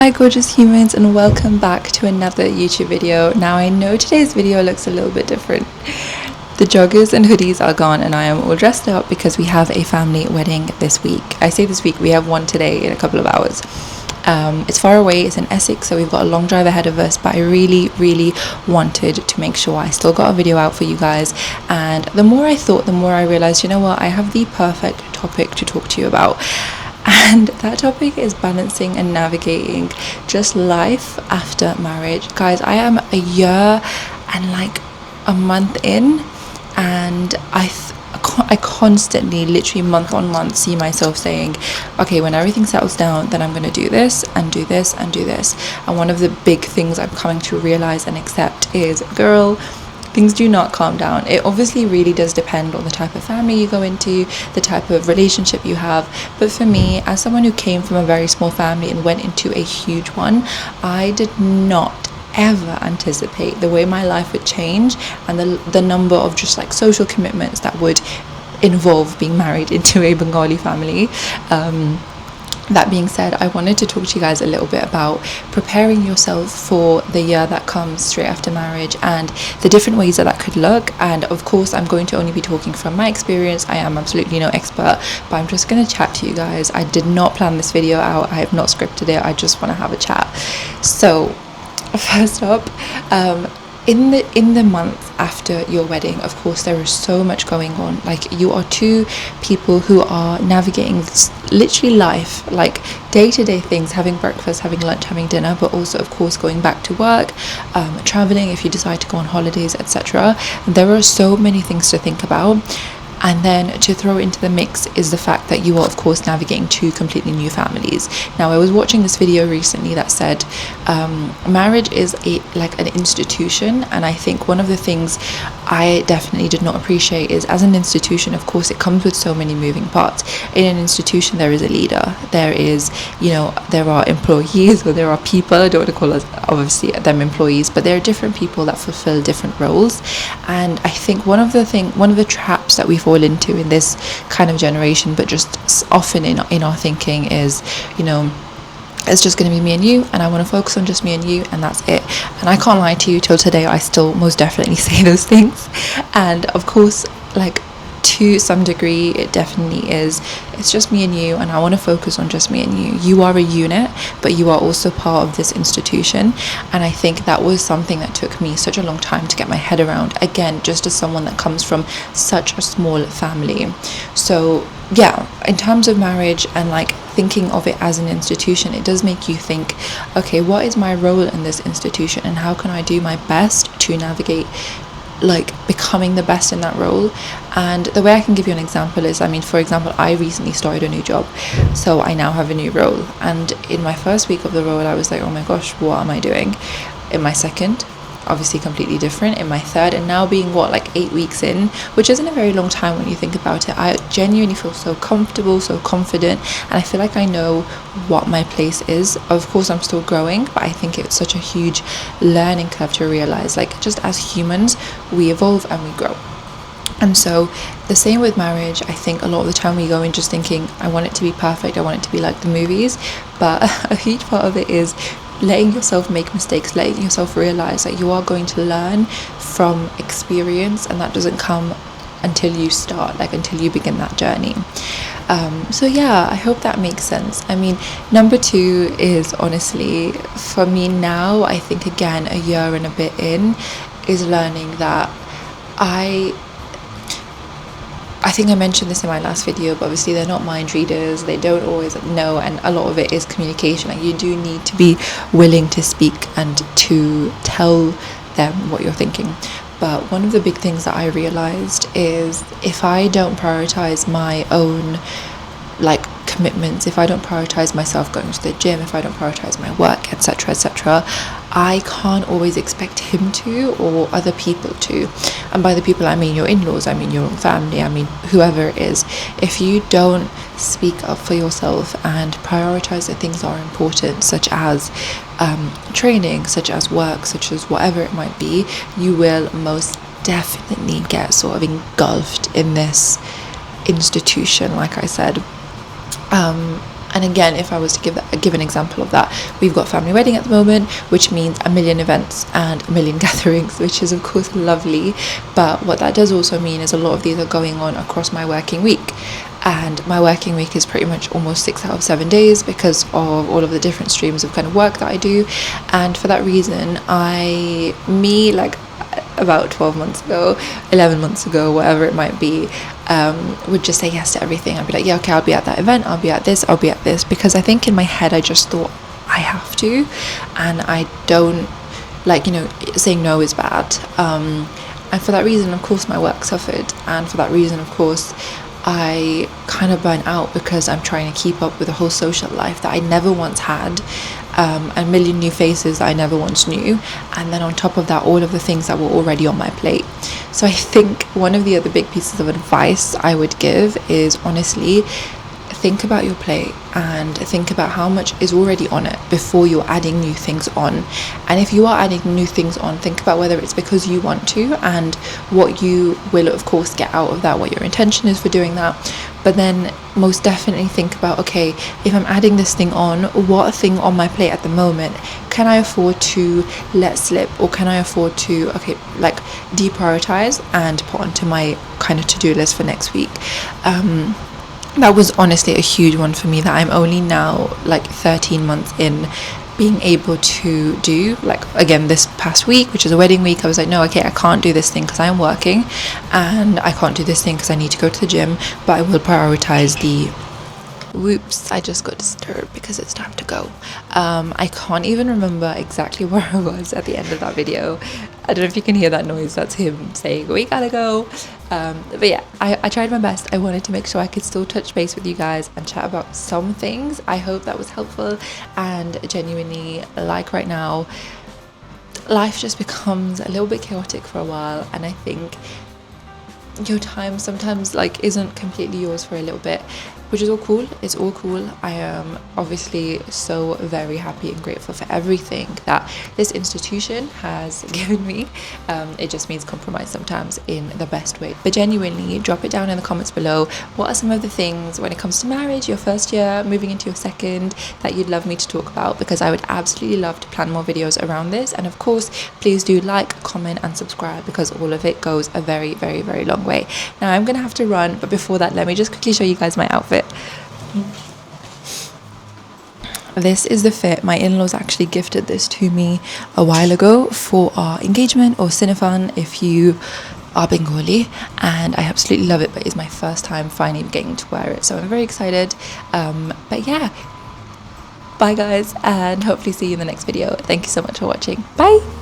Hi gorgeous humans, and welcome back to another YouTube video. Now I know today's video looks a little bit different. The joggers and hoodies are gone and I am all dressed up because we have a family wedding this week. I say this week, we have one today in a couple of hours. It's far away, it's in Essex, so we've got a long drive ahead of us, but I really wanted to make sure I still got a video out for you guys. And the more I thought, the more I realized, you know what, I have the perfect topic to talk to you about. And that topic is balancing and navigating just life after marriage. Guys, I am a year and like a month in, and I constantly, literally month on month, see myself saying, okay, when everything settles down, then I'm going to do this and do this and do this. And one of the big things I'm coming to realize and accept is, girl, things do not calm down. It obviously really does depend on the type of family you go into, the type of relationship you have. But for me, as someone who came from a very small family and went into a huge one, I did not ever anticipate the way my life would change and the number of just like social commitments that would involve being married into a Bengali family. That being said, I wanted to talk to you guys a little bit about preparing yourself for the year that comes straight after marriage and the different ways that could look. And of course, I'm going to only be talking from my experience. I am absolutely no expert, but I'm just going to chat to you guys. I did not plan this video out. I have not scripted it. I just want to have a chat. So first up, in the month after your wedding, of course, there is so much going on. Like, you are two people who are navigating this, literally life, like day-to-day things, having breakfast, having lunch, having dinner, but also of course going back to work, traveling if you decide to go on holidays, etc. There are so many things to think about. And then to throw into the mix is the fact that you are of course navigating two completely new families. Now, I was watching this video recently that said marriage is like an institution, and I think one of the things I definitely did not appreciate is, as an institution, of course, it comes with so many moving parts. In an institution, there is a leader, there is, there are employees, or there are people. I don't want to call us obviously them employees, but there are different people that fulfill different roles. And I think one of the traps that we fall into in this kind of generation, but just often in our thinking, is, it's just going to be me and you, and I want to focus on just me and you, and that's it. And I can't lie to you, till today I still most definitely say those things. And of course, like, to some degree it definitely is. It's just me and you, and I want to focus on just me and you. You are a unit, but you are also part of this institution. And I think that was something that took me such a long time to get my head around, again, just as someone that comes from such a small family. So yeah, in terms of marriage and like thinking of it as an institution, it does make you think, okay, what is my role in this institution, and how can I do my best to navigate like becoming the best in that role. And the way I can give you an example is, for example, I recently started a new job, so I now have a new role. And in my first week of the role, I was like, oh my gosh, what am I doing? In my second, obviously completely different. In my third, and now being 8 weeks in, which isn't a very long time when you think about it, I genuinely feel so comfortable, so confident, and I feel like I know what my place is. Of course, I'm still growing, but I think it's such a huge learning curve to realize, like, just as humans, we evolve and we grow. And so the same with marriage. I think a lot of the time we go in just thinking, I want it to be perfect, I want it to be like the movies, but a huge part of it is letting yourself make mistakes, letting yourself realize that you are going to learn from experience, and that doesn't come until you start, until you begin that journey. So yeah, I hope that makes sense. Number two is, honestly, for me now, I think, again, a year and a bit in, is learning that I think I mentioned this in my last video, but obviously they're not mind readers, they don't always know, and a lot of it is communication. Like, you do need to be willing to speak and to tell them what you're thinking. But one of the big things that I realized is, if I don't prioritize my own commitments, if I don't prioritize myself going to the gym, if I don't prioritize my work, etc., I can't always expect him to, or other people to. And by the people, I mean your in-laws, I mean your own family, I mean whoever it is. If you don't speak up for yourself and prioritize that things are important, such as training, such as work, such as whatever it might be, you will most definitely get sort of engulfed in this institution, like I said. And again, if I was to give an example of that, we've got family wedding at the moment, which means a million events and a million gatherings, which is of course lovely. But what that does also mean is a lot of these are going on across my working week. And my working week is pretty much almost 6 out of 7 days because of all of the different streams of kind of work that I do. And for that reason, like about 12 months ago, 11 months ago, whatever it might be, would just say yes to everything. I'd be like, yeah, okay, I'll be at that event, I'll be at this, because I think in my head I just thought I have to, and I don't, like, you know, saying no is bad. And for that reason, of course, my work suffered, and for that reason, of course, I kind of burn out because I'm trying to keep up with a whole social life that I never once had, a million new faces that I never once knew, and then on top of that, all of the things that were already on my plate. So I think one of the other big pieces of advice I would give is, honestly, think about your plate and think about how much is already on it before you're adding new things on. And if you are adding new things on, think about whether it's because you want to and what you will of course get out of that, what your intention is for doing that. But then most definitely think about, okay, if I'm adding this thing on, what thing on my plate at the moment can I afford to let slip, or can I afford to, okay, like deprioritize and put onto my kind of to-do list for next week. That was honestly a huge one for me, that I'm only now like 13 months in being able to do. Like, again, this past week, which is a wedding week, I was like, no, okay, I can't do this thing because I'm working, and I can't do this thing because I need to go to the gym, but I will prioritize the whoops, I just got disturbed because it's time to go. I can't even remember exactly where I was at the end of that video. I don't know if you can hear that noise. That's him saying we gotta go. But yeah, I tried my best. I wanted to make sure I could still touch base with you guys and chat about some things. I hope that was helpful, and genuinely, like right now, life just becomes a little bit chaotic for a while, and I think your time sometimes like isn't completely yours for a little bit, which is all cool. It's all cool. I am obviously so very happy and grateful for everything that this institution has given me. It just means compromise sometimes in the best way. But genuinely, drop it down in the comments below. What are some of the things when it comes to marriage, your first year, moving into your second, that you'd love me to talk about? Because I would absolutely love to plan more videos around this. And of course, please do like, comment and subscribe, because all of it goes a very, very, very long way. Now I'm gonna have to run, but before that, let me just quickly show you guys my outfit. This is the fit. My in-laws actually gifted this to me a while ago for our engagement, or Cinefan if you are Bengali, and I absolutely love it, but it's my first time finally getting to wear it, so I'm very excited. But yeah, bye guys, and hopefully see you in the next video. Thank you so much for watching. Bye.